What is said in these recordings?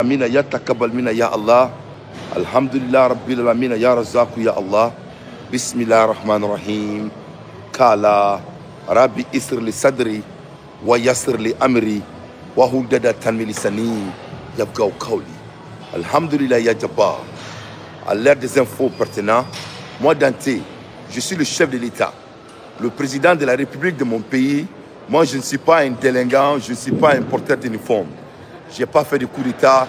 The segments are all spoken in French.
Amina ya takabbal mina ya Allah. Alhamdulillah rabbil alamin ya razzaq ya Allah. Bismillahir rahmanir rahim. Kala rabbi isr li sadri wa yassir li amri wa hudada min lisani yabqa qawli. Alhamdulillah ya jabbar. À l'ère des infos pertinents, moi Dante, je suis le chef de l'État, le président de la République de mon pays. Moi, je ne suis pas un délinquant, je ne suis pas un porteur d'uniforme. Je n'ai pas fait de coup d'État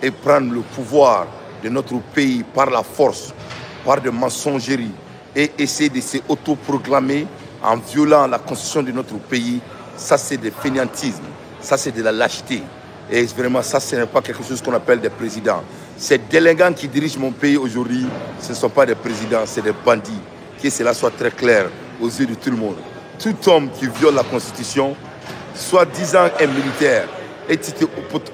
et prendre le pouvoir de notre pays par la force, par de mensongeries et essayer de se autoproclamer en violant la constitution de notre pays. Ça, c'est du fainéantisme, ça, c'est de la lâcheté. Et vraiment, ça, ce n'est pas quelque chose qu'on appelle des présidents. Ces délinquants qui dirigent mon pays aujourd'hui, ce ne sont pas des présidents, c'est des bandits. Que cela soit très clair aux yeux de tout le monde. Tout homme qui viole la Constitution, soi-disant un militaire, et qui te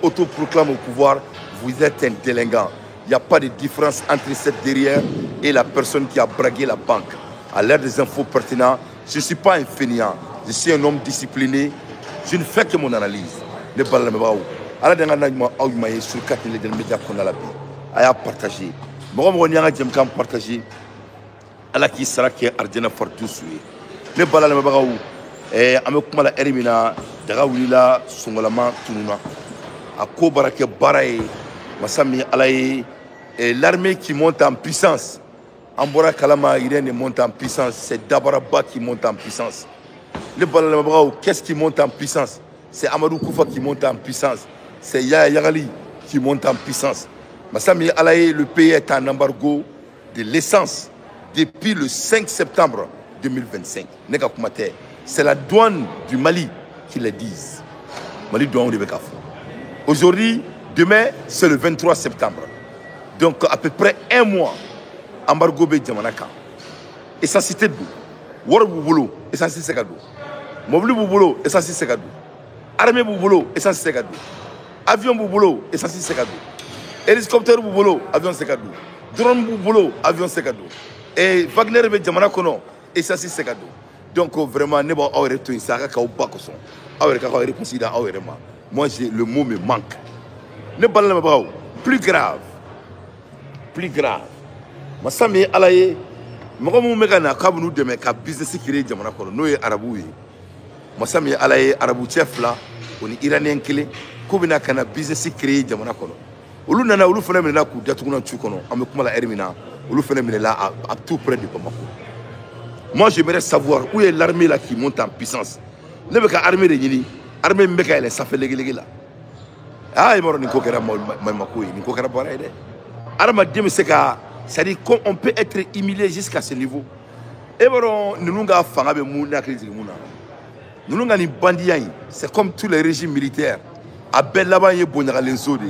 autoproclame au pouvoir, vous êtes un délinquant. Il n'y a pas de différence entre cette derrière et la personne qui a bragué la banque. À l'ère des infos pertinents, je ne suis pas un fainéant, je suis un homme discipliné. Je ne fais que mon analyse. Ne parle pas. Ala dengan najma aw maye sur kat les médias qu'on a la vie aya partager mo mo nyanga jem kam partager ala ki saraki arjana fartu suye ne balala me bagaw ame kuma la erimina daga wulila sungolama tununa ako barake baraye masami alaye l'armée qui monte en puissance ambora kalama irene monte en puissance, c'est Dabaraba qui monte en puissance. Ne balala me bagaw qu'est-ce qui monte en puissance? C'est Amadou Koufa qui monte en puissance. C'est Yaya Yagali qui monte en puissance. Massami Alaye, le pays est en embargo de l'essence depuis le 5 septembre 2025. C'est la douane du Mali qui le disent. Mali douane de Bekafou. Aujourd'hui, demain, c'est le 23 septembre. Donc à peu près un mois, embargo be Djamanaka. Et ça c'était d'où? War Boubolo, et ça c'est Segadou. Mobili Boubolo, et ça c'est Segadou. Armée Boubolo, et ça c'est Segadou. Avion Boubolo, et ça c'est Segadou. Hélicoptère Boubolo, avion Segadou. Drone Boubolo, avion Segadou. Et Wagner be Djamana Kono, et ça c'est Segadou. Donc vraiment, ne pas avoir tout ça, car au bas que son. Moi, le mot me manque. Ne pas le voir. Plus grave. Plus grave. Masami alaye. Moi, megana kabunu de mes cap business qui est Djamana Kono. Nous araboué. Masami alaye arabu chef là. On est iranien clé. Kobina kana business créé Djamana Kono. Olu nana olu fene mena ku datukuna chukono. Ame kuma la ermina. Olu fene mena là à tout près de Bamako. Moi, j'aimerais savoir où est l'armée là qui monte en puissance. Ne veut qu'à armée de Yini, armée Mbeka, ça fait les là. Ah, il m'a dit qu'on a parlé. Arma Dim Seka, c'est-à-dire qu'on peut être humilié jusqu'à ce niveau. Et bon, nous n'avons pas fait de mouna crise de mouna. Nous n'avons pas de bandits. C'est comme tous les régimes militaires. À Bellaba, il y a les autres.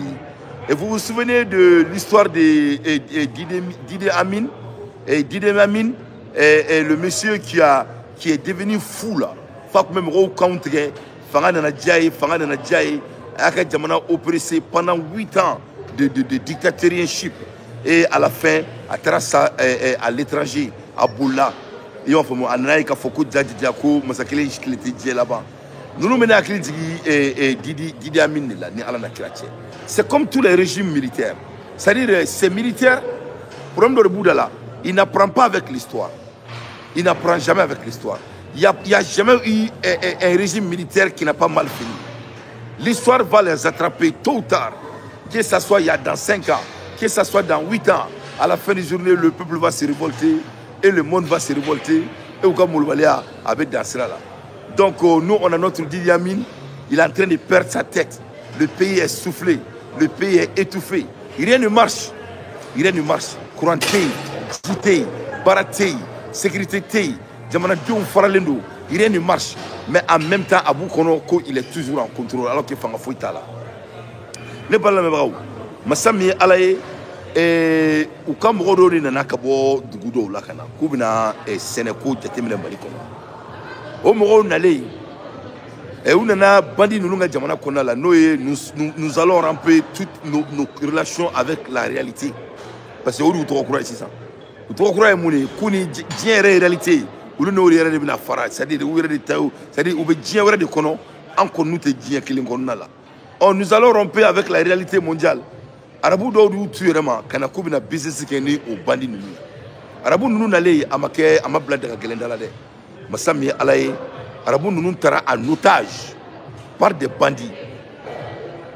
Et vous vous souvenez de l'histoire de Didi Amin et Didi Amin? Et le monsieur qui est devenu fou là, même au contre, Fangana Djaye, Aka Djamana oppressé pendant 8 ans de dictatorship. Et à la fin, à Trassa, à l'étranger, à Boula, et on fait un Anaïka Foko Djadjako, Masakele Djadjé là-bas. Nous nous menons à Didi Amin là, ni Alana Kirache. C'est comme tous les régimes militaires. C'est-à-dire, ces militaires, problème de Boudala, ils n'apprennent pas avec l'histoire. Il n'apprend jamais avec l'histoire. Il n'y a jamais eu un régime militaire qui n'a pas mal fini. L'histoire va les attraper tôt ou tard. Que ce soit il y a dans 5 ans, que ce soit dans 8 ans. À la fin de la journée, le peuple va se révolter et le monde va se révolter. Et au cas où Mouloubalia avait dansé là. Donc nous, on a notre Didi Amin. Il est en train de perdre sa tête. Le pays est soufflé. Le pays est étouffé. Rien ne marche. Rien ne marche. Couranté, Jité, Baraté, sécurité, rien ne marche. Mais en même temps, Abou Kono, il est toujours en contrôle, alors qu'il fait un fouille là. Ne parle même pas. Massami Alaye, et ou comme Rodori Nanakabo, Dugudo, Lakana, Koubina et Sénéco, Jatimina Malikono. Au Moro Nalé, et où nana Bandi Nunga Djamana Konala, nous allons ramper toutes nos relations avec la réalité. Parce que où tu crois ici ça? Tu crois que Kouni Dien réalité, ou le Nori de Binafara, c'est-à-dire où il est de Tao, c'est-à-dire où il y a de Kono, encore nous te Dien qui l'ont là. Oh, nous allons rompre avec la réalité mondiale. Arabu d'où tu es vraiment, quand on a business qui est né au bandit. Arabu nous n'allait à ma blade de Gelendalade. Massami alaye, Arabu nous tara en otage par des bandits.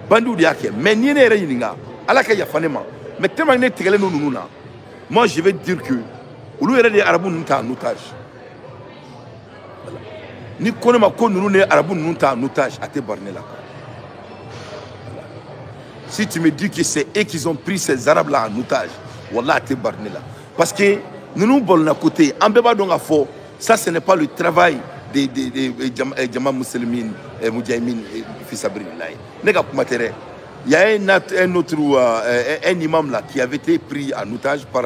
Bandits diake, mais n'y est rien. Alaka ya fanema. Mais tellement n'est tigale nous na. Moi je vais dire que, ou lui des Arabes nous en otage. Ni connaît ma con nous n'est Arabes nous en otage à te borner là. Si tu me dis que c'est eux qui ont pris ces Arabes là en otage, voilà à te borner là. Parce que nous bon à côté, en béba donc à faux, ça ce n'est pas le travail des Jama Muslimin et Moudjahidine fils Abrillah. Nega kumatere. Il y a un autre un imam là qui avait été pris en otage par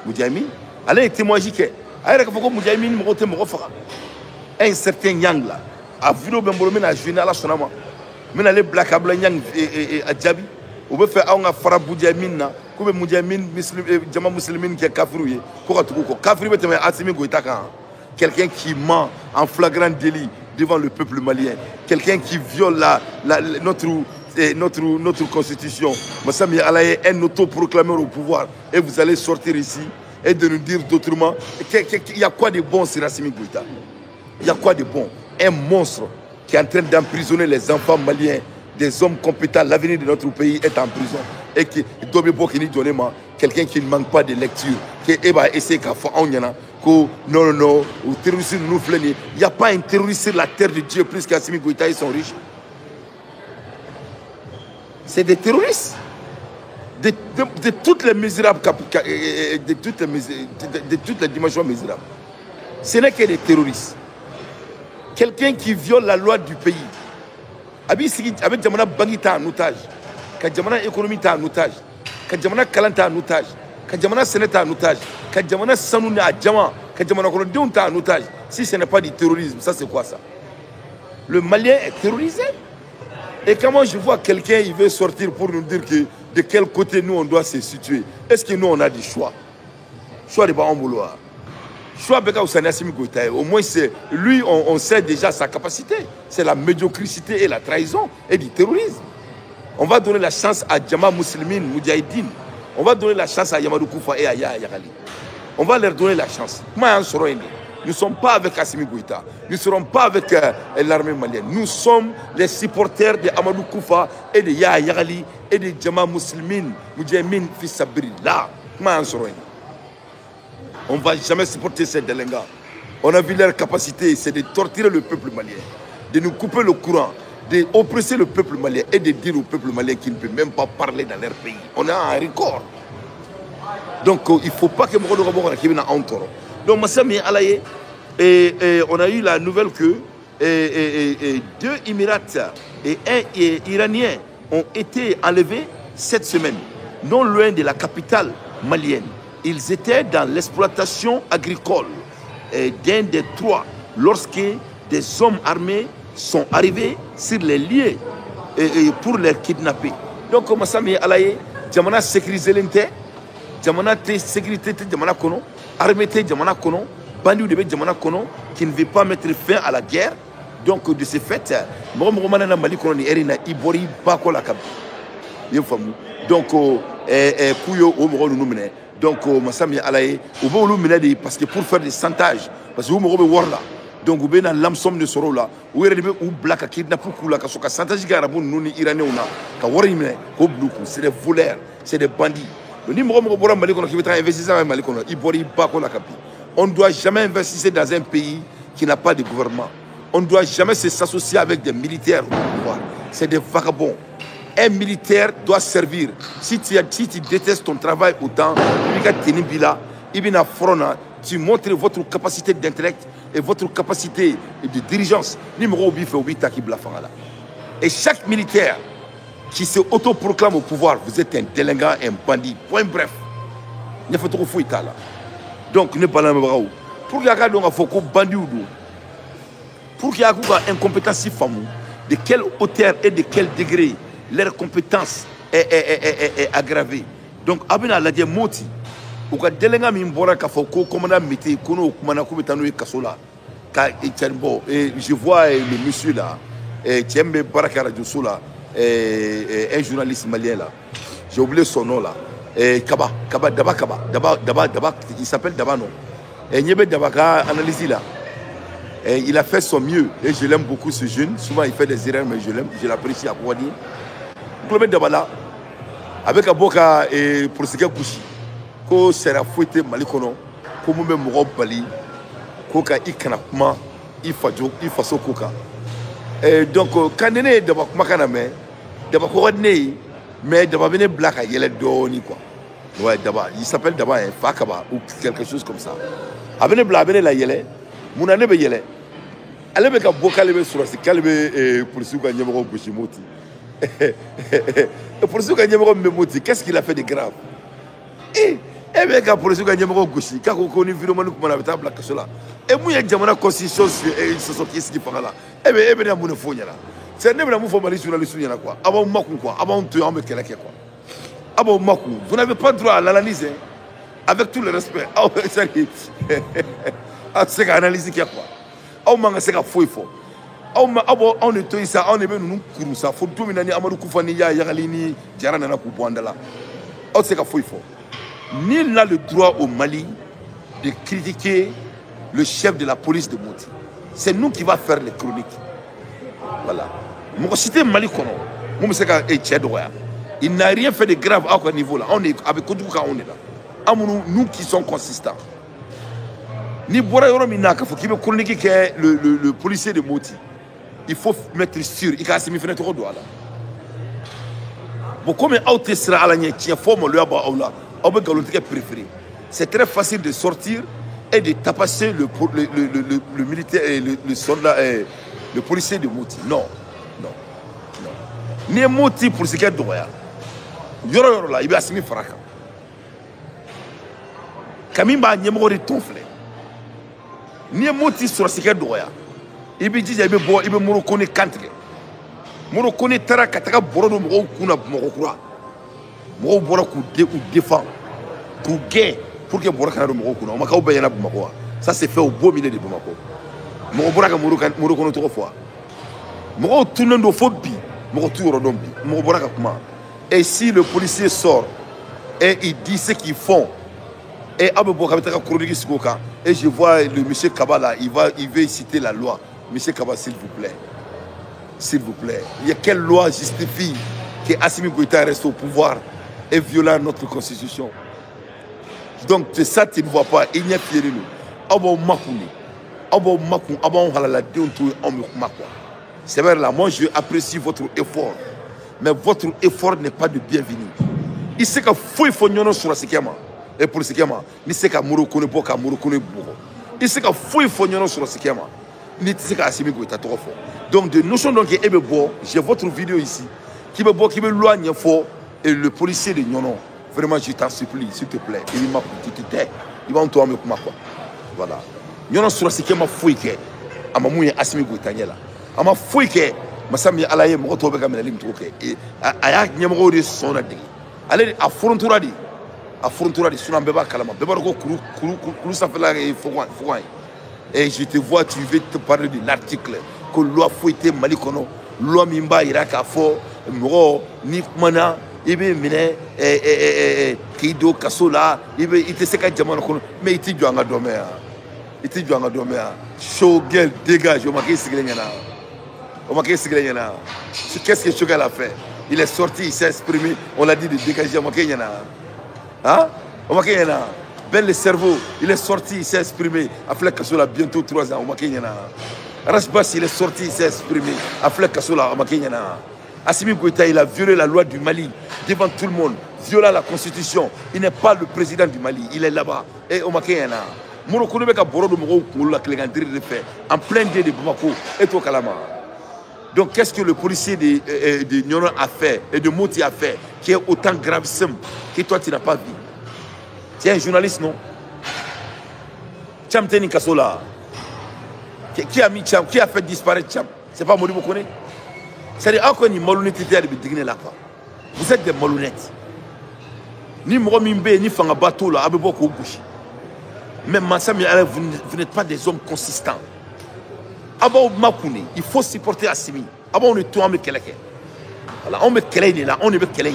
Moudjahidine. Allez témoigner que aïe que faut Moudjahidine me rote me refera. Un certain Yang là a vu le bembolomé na joué à la sonama. Mais les black abla Yang et Adjabi. On veut faire un fara Moudjahidine na. Comme Moudjahidine Jama Muslimin qui est kafiroué. Quoi tout quoi. Kafirou est Assimi Goïtaka. Quelqu'un qui ment en flagrant délit devant le peuple malien. Quelqu'un qui viole notre constitution. Massami Alaye est un autoproclameur au pouvoir. Et vous allez sortir ici et de nous dire d'autrement. Il y a quoi de bon sur Assimi Goïta? Il y a quoi de bon? Un monstre qui est en train d'emprisonner les enfants maliens, des hommes compétents. L'avenir de notre pays est en prison. Et qui doit quelqu'un qui ne manque pas de lecture, qui va essayer qu'à faire un non, ou terroristes nous flânent. Il n'y a pas un terroriste sur la terre de Dieu plus qu'Assimi Goïta, ils sont riches. C'est des terroristes. De toutes les misérables, de toutes les dimensions misérables. Ce n'est que des terroristes. Quelqu'un qui viole la loi du pays. Avec Jamana Bangita en otage, Jamana économie en otage, Jamana Kalanta en otage, Jamana Sénata en otage, Jamana Sanouna à Djama, Jamana Kolodunta en otage. Si ce n'est pas du terrorisme, ça c'est quoi ça? Le Malien est terrorisé. Et comment je vois quelqu'un, il veut sortir pour nous dire que de quel côté nous on doit se situer? Est-ce que nous on a du choix? Choix de Bahamouloa. Choix de Assimi Goïta. Au moins, lui, on sait déjà sa capacité. C'est la médiocrité et la trahison et du terrorisme. On va donner la chance à Jama Muslimin, Moudjahidine. On va donner la chance à Yamadou Koufa et à Yagali. On va leur donner la chance. Nous ne sommes pas avec Assimi Goïta. Nous ne serons pas avec l'armée malienne. Nous sommes les supporters de Amadou Koufa et de Yagali et de Jama Muslimin, Moudjahidine fils Abrillah. On ne va jamais supporter ces délinquants. On a vu leur capacité, c'est de torturer le peuple malien, de nous couper le courant, d'oppresser le peuple malien et de dire au peuple malien qu'il ne peut même pas parler dans leur pays. On a un record. Donc il ne faut pas que nous nous en tort. Donc Massami Alaye, on a eu la nouvelle que 2 Émirats et 1 Iranien ont été enlevés cette semaine, non loin de la capitale malienne. Ils étaient dans l'exploitation agricole d'un des 3 lorsque des hommes armés sont arrivés sur les lieux pour les kidnapper. Donc, comme ça, Jamana sécurisé l'intérêt, Jamana sécurité, Jamana Kono, armée, Jamana Kono, bandit de Jamana Kono, qui ne veut pas mettre fin à la guerre. Donc, de ce fait, Mali Kono, Erina, Ibori, Bako la Kabi. Donc, Pouyo, Omoro, nous menons. Donc, Massami Alaye, parce que pour faire des chantages, parce que vous me là. Donc, vous avez une lamsom de soro là, vous avez un black à kidnapper, c'est des voleurs, c'est des bandits. On ne doit jamais investir dans un pays qui n'a pas de gouvernement. On ne doit jamais s'associer avec des militaires au pouvoir. C'est des vagabonds. Un militaire doit servir. Si tu détestes ton travail autant, tu montres votre capacité d'intellect et votre capacité de dirigeance. Et chaque militaire qui se autoproclame au pouvoir, vous êtes un délinquant, un bandit. Point bref. Donc, ne pas pour qu'il y ait un bandit ou pour qu'il y ait une incompétence famille, de quelle hauteur et de quel degré leur compétence est aggravée. Donc, abina la dia moti, ou ka délinquant mi mbora ka foko commandant métier kono kumana kubetano e kasola ka et je vois le monsieur là, Tiembe Baraka Radio Sola, un journaliste malien là. J'ai oublié son nom là. Daba, il s'appelle Daba, non. Et Niébé Dabaka analyse là. Il a fait son mieux et je l'aime beaucoup ce jeune. Souvent il fait des erreurs mais je l'aime, je l'apprécie à pouvoir dire. Claude Dabala avec Aboka et pour ce qui est couché, ko sera fouetté malikono, ko mu même Bali, ko ka ikanakuma, ifajo, ifaso koka. Et donc quand né Dabaka makana mais Dabaka rodné mais Dabaka venu black à yele doni quoi. Ouais Daba, il s'appelle Daba hein, Fakaba ou quelque chose comme ça. Abene black abene la yele. Muna nebe yele ale be ka bokale be surasi kalbe pour ceux qui nyemoro bushimoti pour ceux qui nyemoro memoti qu'est-ce qu'il a fait de grave be ka pour ceux qui nyemoro gushi ka ko ni vidéo manu kuma na table ka sola mu ya jamana constitution ce sont qui fanga la be na mun fo nyala c'est nebe na mu fo mali journaliste nyala quoi avant makun quoi avant te en me keleke quoi avant makun vous n'avez pas droit à l'analyse avec tout le respect c'est qu'à analyser qu'il y a quoi. C'est qu'à fouiller fort. On est tous ça, on est venu nous courir ça. Faut tout mener Amadou Koufani, Yagalini, Djaranana Koupouandala. C'est qu'à fouiller fort. Nul n'a le droit au Mali de critiquer le chef de la police de Moti. C'est nous qui va faire les chroniques. Voilà. Mon cité Mali Kono. Mon c'est qu'à il n'a rien fait de grave à ce niveau là. On est avec Kodouka, on est là. Nous qui sommes consistants. Ni Bora Yoromina, il faut qu'il me chronique le policier de Moti. Il faut mettre sûr. Il faut se mettre trop droit là. Bon, comme il sera à la nière, il faut me le avoir là. On peut le préféré. C'est très facile de sortir et de tapasser le militaire et le soldat, le policier de Moti. Non, non, non. Ni Moti pour ce qui est droit. Yoro là, il va se mettre fracas. Kamimba Nyemoro de tonfler. Ni Moti sur ce qui est droit. Il veut dire qu'il veut Morokone kantre. Morokone tara kataka borodo moro kuna morokura. Moro bora ku défend. Ku gain pour que boraka no moro kuna. On m'a ka obéir na Bamako. Ça c'est fait au beau milieu de Bamako. Moro bora ka morokono trois fois. Moro tourne ndo phobie. Moro tourne dombi. Moro bora ka kuma. Et si le policier sort et il dit ce qu'ils font et et je vois le monsieur Kabala, il veut citer la loi. Monsieur Kabala, s'il vous plaît. S'il vous plaît. Il y a quelle loi justifie que Assimi Goïta reste au pouvoir et violant notre constitution? Donc, c'est ça tu ne vois pas. Il n'y a pas de c'est vrai là, moi je apprécie votre effort. Mais votre effort n'est pas de bienvenue. Il sait qu'il faut sur la séquema. Et pour le séquema, il sait qu'il Morokone Boka, Morokone Bourg. Il sait qu'il faut sur la séquema. Il sait qu'il Assimi Goïta trop fort. Donc, de notion donc, j'ai votre vidéo ici. Qui me loigne fort. Et le policier de Nyonon, vraiment, je t'en supplie, s'il te plaît. Il m'a dit, il va en toi, quoi. Voilà. Nyonon sur la séquema, fouille que. Amamouye Assimi Goïta là. Ama fouille que. Masami alaye mo to be kamela lim to ke aya nyamgo de sona de ale affrontura di suna beba kalama beba ko kuru ça fait la faut et je te vois tu veux te parler de l'article que loi fouité malikono loi mimba iraka fo mo ni mana ibe mine kido kasola ibe ite seka jamano kono mais iti joanga domea show girl dégage o maki sigilenya qu'est-ce que Chogal a fait? Il est sorti, il s'est exprimé. On l'a dit de dégager. Hein? Ben le cerveau, il est sorti, il s'est exprimé. Aflek Kassola, bientôt 3 ans. Rashbas, il est sorti, il s'est exprimé. Aflek Kassola, Assimi Goïta, il a violé la loi du Mali devant tout le monde, violant la constitution. Il n'est pas le président du Mali, il est là-bas. Et Omakeyana. Morokonobeka Borodo Moro, la Clégandrie de fait, en plein dé de Bamako, et au Kalama. Donc, qu'est-ce que le policier de Nyonon a fait et de Moti a fait qui est autant gravissime que toi, tu n'as pas vu? Tu es un journaliste, non? Tcham Teni Kassola. Qui a mis Tcham? Qui a fait disparaître Tcham? C'est pas Modibo Kone? C'est-à-dire, encore une malhonnêteté de digner là. Vous êtes des malhonnêtes. Ni Moromimbe, ni Fangabato, là, Abeboko Bouchi. Même Mansami, vous n'êtes pas des hommes consistants. Il faut supporter Assimi. On est tout en Mekeleke. Voilà, on me kélé là, on ne veut kélé.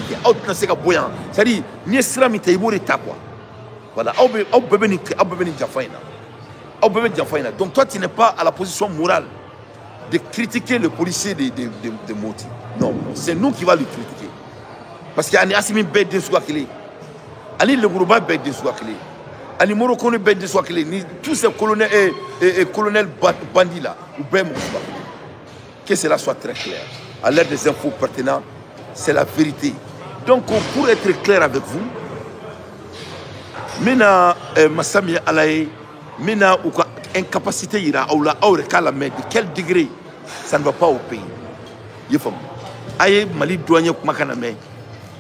C'est-à-dire, ni sera mi taïbo de ta quoi. Voilà, on peut venir Jafaina. Donc toi, tu n'es pas à la position morale de critiquer le policier de Moti. Non, c'est nous qui va le critiquer. Parce qu'il y a Assimi Bed de Souakile. Ali le Gourouba Bed de Souakile. Ali Morokone Bed de Souakile. Tous ces colonels et colonels bandits là. Ou Ben Moussa. Que cela soit très clair. À l'aide des infos pertinentes, c'est la vérité. Donc, pour être clair avec vous, maintenant, Massami Alaye, maintenant, incapacité ira, ou la de quel degré ça ne va pas au pays. Aïe, Mali douanier Makaname,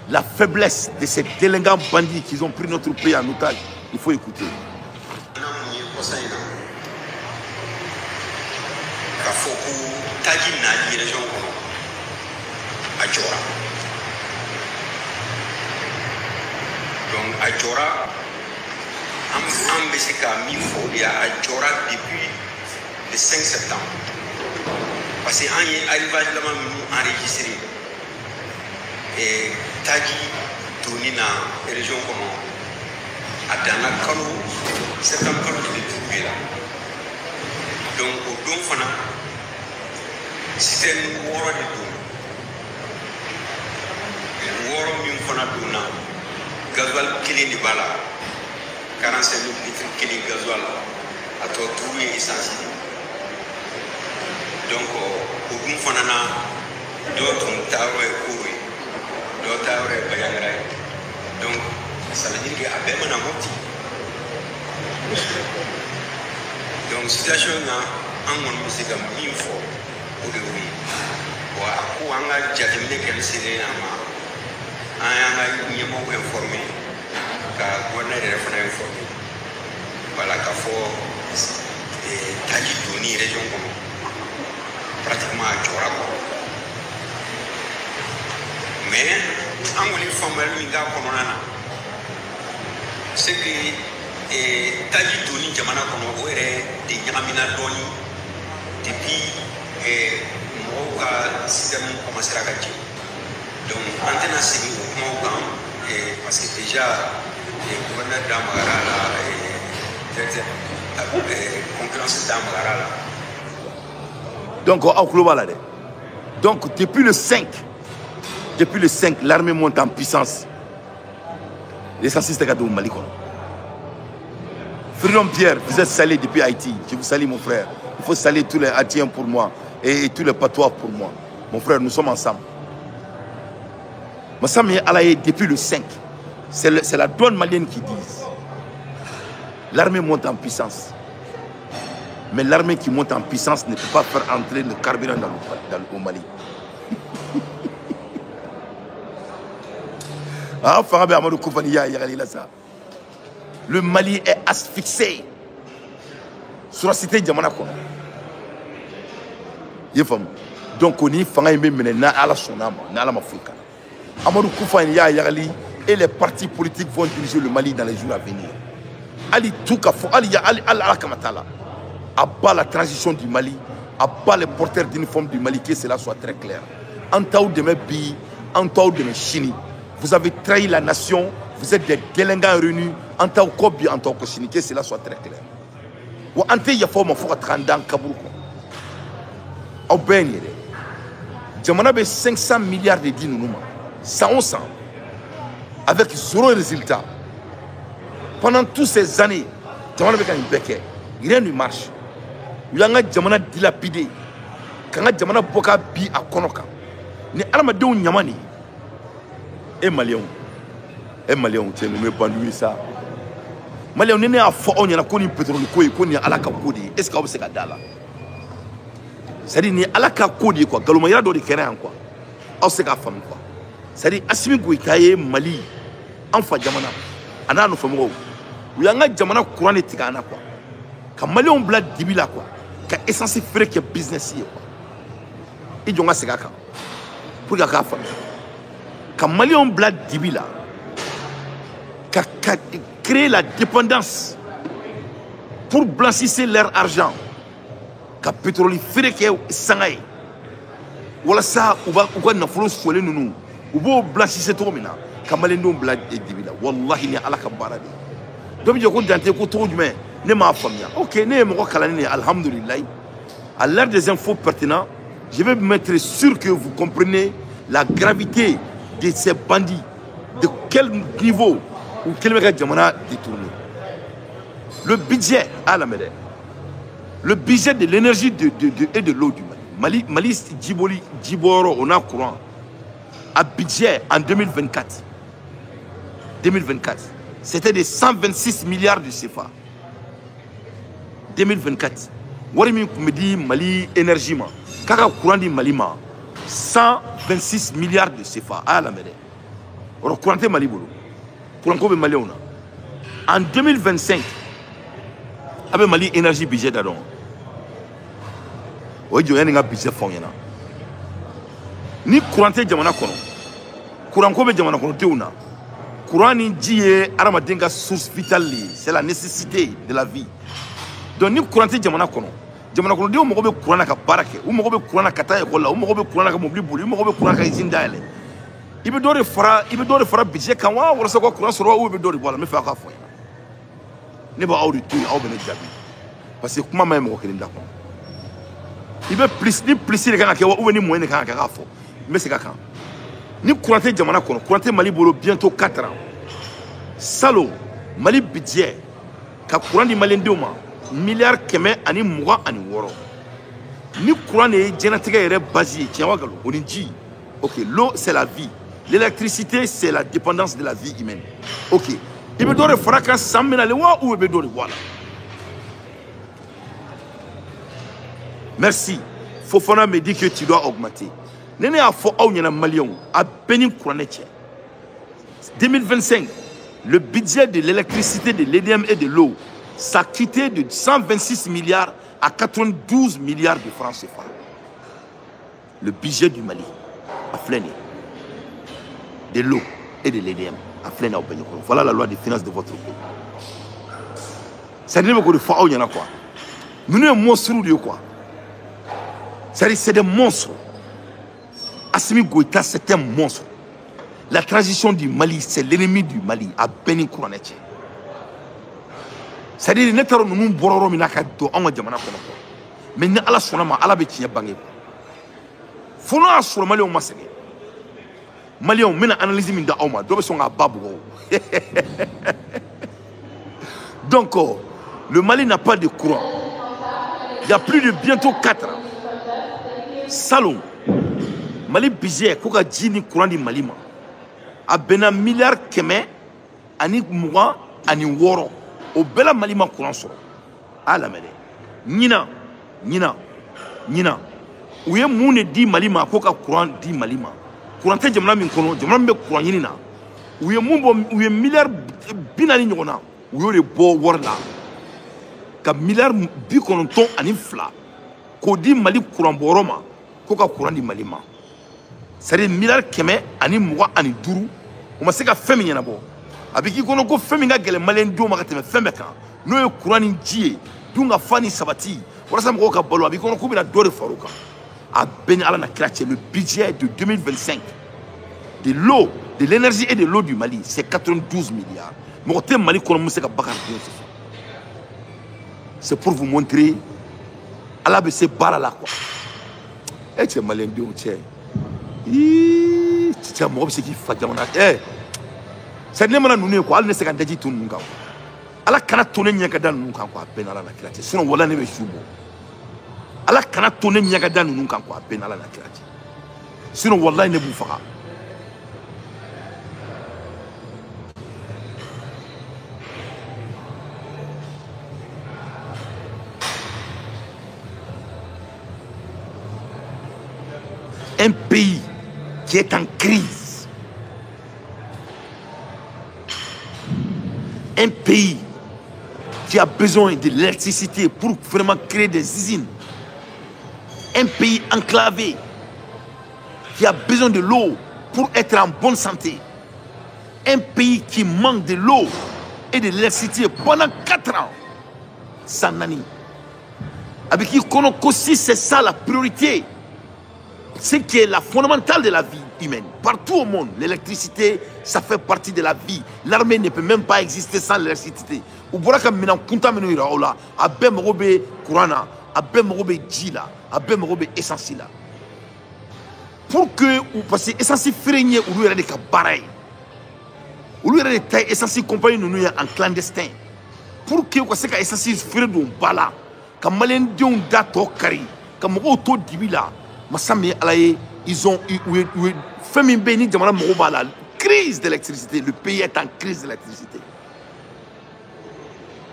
la faiblesse de ces délinquants bandits qui ont pris notre pays en otage, il faut écouter. Donc, à Djora, il y a à Djora depuis le 5 septembre. Parce qu'on est arrivé à enregistrer. Et Tadji, tourné dans la région comme à Dana Kano, c'est un peu de tout là. Donc, au Don Fana, c'était un woro de Don. Le woro min Fana Dona. Gasoil killing de bala 45 000 litres killing gasoil à toi tout est essentiel. Donc au bout fanana d'autres taw et couru d'autres taw et bayangara. Donc ça veut dire qu'il y a bien un moti. Donc situation là en mon musique comme info pour le oui. Wa ko anga jadimne kel sire ama il y a beaucoup informé, car on est informé. Voilà, qu'il faut Tadji Doni, région pratiquement à Djora. Mais, en voulait former le Minga Komonana, c'est que Tadji Doni, Jamana Komo, des Yamina Doni, depuis mon système commencé à gagner. Donc, maintenant, c'est parce que déjà, le gouverneur d'Amagara, la concurrence d'Amagara. Donc, depuis le 5, l'armée monte en puissance. L'essentiel, c'est au Mali. Freedom Pierre, vous êtes salé depuis Haïti. Je vous salue, mon frère. Il faut saluer tous les Haïtiens pour moi et tous les patois pour moi. Mon frère, nous sommes ensemble. Massami Alaye, depuis le 5, c'est la douane malienne qui dit. L'armée monte en puissance. Mais l'armée qui monte en puissance ne peut pas faire entrer le carburant au Mali. Le Mali est asphyxié sur la cité de Djamana. Donc on y fait même à la sonama, à la mafouka. Amadou Koufa Yagali et les partis politiques vont diriger le Mali dans les jours à venir. Ali Toukafo, Ali Kamatala, à bas la transition du Mali, à bas les porteurs d'uniforme du Mali, que cela soit très clair. En taou de mes billes, en taou de mes chini, vous avez trahi la nation, vous êtes des délinquants réunis, en taou kobi, en taou koshini, que cela soit très clair. Ou en taou yafo ma fouka 30 ans Kaburuko. Au Benyere, Djamana be 500 milliards de dinounouma. 111 ans, avec zéro résultat. Pendant toutes ces années, Djamana Beka Mbeke, rien ne marche. Il y a un Djamana dilapidé. Quand Djamana Boka bi à Konoka, ni Alamadou Nyamani. Et Malion, tu me bandu ça. Malion n'est à fond, on y a connu pétrole, qu'on y a à la Kakodi. Est-ce que vous avez là? C'est-à-dire, ni à la Kakodi, quoi. Galomaya do de Kéran, quoi. On sait qu'à femme, quoi. C'est-à-dire, Assimi Goïtaye, Mali, Enfa Djamana, Anano Famou, où y a un Djamana courant et Tigana, quoi. Quand Mali on blade Dibila, quoi. Quand essentiel faire que business, quoi. Et Djonga Segaka. Pour la femme. Quand Mali on blade Dibila, quand créer la dépendance pour blanchir leur argent, quand pétrole fait que Sangaï, Voilà ça, ou quoi n'a pas le nous. Ou beau blanchissez trop maintenant. Kamalendo blad et dibila. Wallahi ni ala kabara. Donc je compte danter ko trop humain. Ne m'a famille. Ok, ne me kalani alhamdulillah. À l'heure des infos pertinentes, je vais mettre sûr que vous comprenez la gravité de ces bandits. De quel niveau ou quel méga jamana détourné. Le budget à la mêlée. Le budget de l'énergie et de l'eau du Mali. Mali Djiboro, on a courant. À budget en 2024. 2024. C'était de 126 milliards de CFA. 2024. Warimi me dit Mali énergie. Kaka courant di Mali 126 milliards de CFA à la mêlée. On a courant Mali bolo. Courant ko be Mali on a. En 2025. Avec Mali énergie budget d'adon. Oui, je vais vous budget fond. Ni courant jamana kono. Courant ko be jamana kono teuna. Courant ni dié aramadenga source vitale, c'est la nécessité de la vie. Donc ni courant jamana kono. Jamana kono de o mo be courant ka barake, o mo be courant ka ta école, o mo be courant ka mobile boli, o mo be courant ka usine dale. Ibe do fara budget kan wa wala so ko courant soro o be do wala me fa ka fo. Ne ba awri tu aw be ne jabi. Parce que comment même ko kelinda ko. Ibe plus ni plus le kan ka wa ou ni moyen kan ka fo. Mais c'est quand ni courant jamana kono, courant Mali bolo bientôt 4 ans. Salo Mali budget ka courant di Mali ndoma milliard keme ani muga ani woro. Ni courant ne jenatika yere basi tiawa galo oninji. OK, l'eau c'est la vie. L'électricité c'est la dépendance de la vie humaine. OK. Il me donne fracas 100 000 lewa ou il me donne voilà. Merci. Fofana me dit que tu dois augmenter. Nene a fo au nyana Malion a béni courant. 2025, le budget de l'électricité, de l'EDM et de l'eau s'est quitté de 126 milliards à 92 milliards de francs CFA. Le budget du Mali a fleiné. De l'eau et de l'EDM a fleiné au pays. Voilà la loi des finances de votre pays. Ça dit que fois au nyana quoi. Nous sommes monstres de quoi. C'est des monstres. Assimi Goïta, c'est un monstre. La transition du Mali, c'est l'ennemi du Mali, à Benin Kouranetche. C'est-à-dire que nous avons bororo minaka do anga jamana kono. Mais ni ala sonama ala be tinya bangé. Fono asura Mali on masege. Mali on mena analyse min da awma do be songa babu. Donc le Mali n'a pas de courant. Il y a plus de bientôt 4 ans. Salon Mali budget koka jini courant di Mali ma a bena milliard keme ani muga ani woro o bela Mali ma courant so ala mele nyina uye mune di Mali ma koka courant di Mali ma courant te jamana min kono jamana be courant nyina uye mumbo uye milliard binani nyona uye de bo worla ka milliard bi kono ton ani fla ko di Mali courant boroma koka courant di Mali ma. C'est-à-dire milliard keme ani muga ani duru o ma se ka femi nyana bo abiki kono ko femi nga gele malen do ma ka teme femme kan no e courant ni jie dunga fani sabati wala sam ko ka balo abiki kono ko bi na do de faruka a ben ala na krache. Le budget de 2025 de l'eau, de l'énergie et de l'eau du Mali, c'est 92 milliards. Mais Mali kono se ka bakar bien. C'est pour vous montrer ala be se bara la quoi. Et c'est malien de tché. C'est un mot qui fait jamana. C'est ne mana nunu ko al ne se kan daji tun nunga. Ala kana toné nyaka dan nunga ko apen ala na kirati. Sinon wala ne be shubo. Ala kana toné nyaka dan nunga ko apen ala na kirati. Sinon wallahi ne bu faka. Un pays qui est en crise, un pays qui a besoin de l'électricité pour vraiment créer des usines, un pays enclavé qui a besoin de l'eau pour être en bonne santé, un pays qui manque de l'eau et de l'électricité pendant 4 ans, sans nani. Avec qui qu'on aussi c'est ça la priorité. ce qui est la fondamentale de la vie humaine. Partout au monde, l'électricité, ça fait partie de la vie. L'armée ne peut même pas exister sans l'électricité. Ou boraka mina kunta minu ira ola, abe mogobe kurana, abe mogobe jila, abe mogobe essence la. Pour que, parce que essence freinye ou lui de kabaray. Ou lui de taille essence compagnie nous en clandestin. Pour que quoi c'est que essence freinye do bala, comme malien dion dato kari, comme auto dibila. Massami alaye, ils ont eu famille béni de madame Morobala, crise d'électricité. Le pays est en crise d'électricité.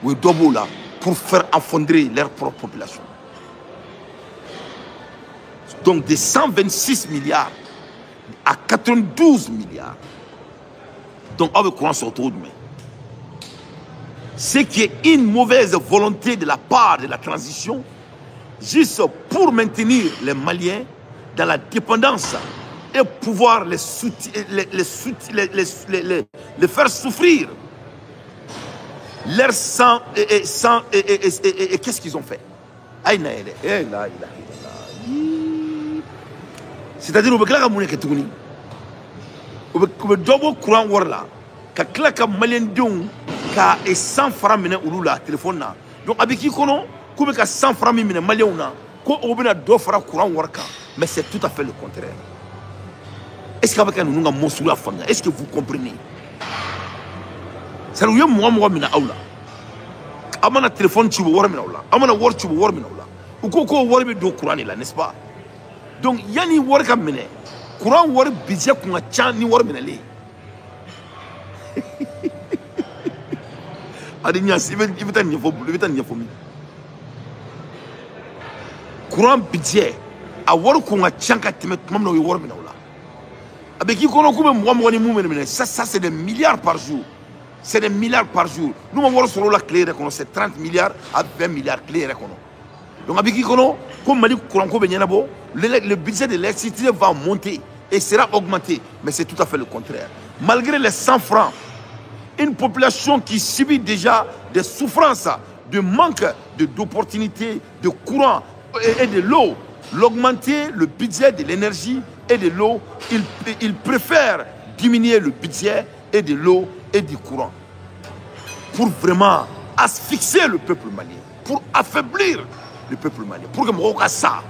Oui, Dobo là, pour faire affondrer leur propre population. Donc de 126 milliards à 92 milliards. Donc avec courant sur autour de moi. Ce qui est une mauvaise volonté de la part de la transition, juste pour maintenir les Maliens dans la dépendance et pouvoir les faire souffrir. Leur sang et qu'est-ce qu'ils ont fait? C'est-à-dire, on va double courant warla, ka Malien dong ka et 100 francs mena ulula téléphone. Donc avec qui kono? Comme que 100 francs mine Malien ko obina do fara courant warka, mais c'est tout à fait le contraire. Est-ce qu'avec nous nga monsula fanga? Est-ce que vous comprenez? C'est le moi mina aula. Amana téléphone tu war mina aula. Amana war tu war mina aula. Ou ko war be do courant là, n'est-ce pas? Donc yani warka mine courant war budget ko chan ni war mina le. Adinya sivetan nyefo mi. Courant budget a war ko chanka timet mam no war mina wala avec qui kono ko be mo ni mumene ça c'est des milliards par jour, c'est des milliards par jour. Nous on war sur la clé de c'est 30 milliards à 20 milliards clé de kono. Donc avec qui kono comme mali courant ko be nyana bo le budget de l'électricité va monter et sera augmenté, mais c'est tout à fait le contraire. Malgré les 100 francs, une population qui subit déjà des souffrances de manque d'opportunités de courant et de l'eau, l'augmenter le budget de l'énergie et de l'eau, il préfère diminuer le budget et de l'eau et du courant pour vraiment asphyxier le peuple malien, pour affaiblir le peuple malien, pour que Moroka ça,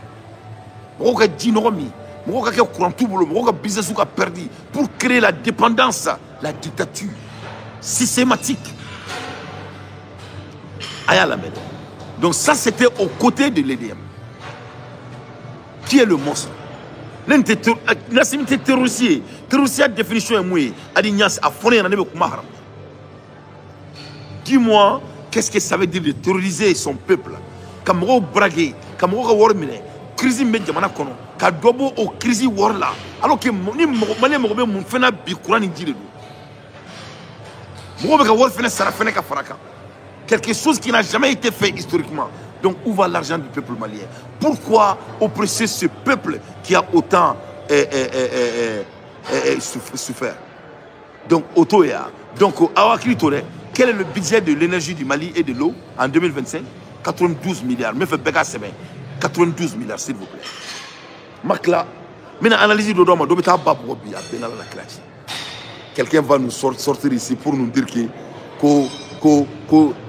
Moroka Djinomi, Moroka courant tout boulot, Moroka business ou perdu, pour créer la dépendance, la dictature systématique. Aya la maison. Donc ça c'était aux côtés de l'EDM. Qui est le monstre? La terroriste, terroriste définition est mouillée. Adignas a fourni un année Maharam. Dis-moi, qu'est-ce que ça veut dire de terroriser son peuple? Kamro bragué, Kamro warmine, crise médiamana kono, Kadobo au crise warla. Alors que ni Malé Mobe Moufena Bikourani dit Mobe ka warfene Sarafene Kafaraka. Quelque chose qui n'a jamais été fait historiquement. Donc où va l'argent du peuple malien? Pourquoi oppresser ce peuple qui a autant souffert? Donc Otoya, donc Awakri Tore, quel est le budget de l'énergie du Mali et de l'eau en 2025? 92 milliards. Mais fait Beka Semaine. 92 milliards, s'il vous plaît. Makla, maintenant analyse de Doma, Dobeta Babrobi, à Benal la classe. Quelqu'un va nous sortir ici pour nous dire que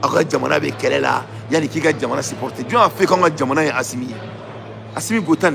aga jamana be kelela yani ki ga jamana supporter Dieu a fait quand jamana est Assimi Gotan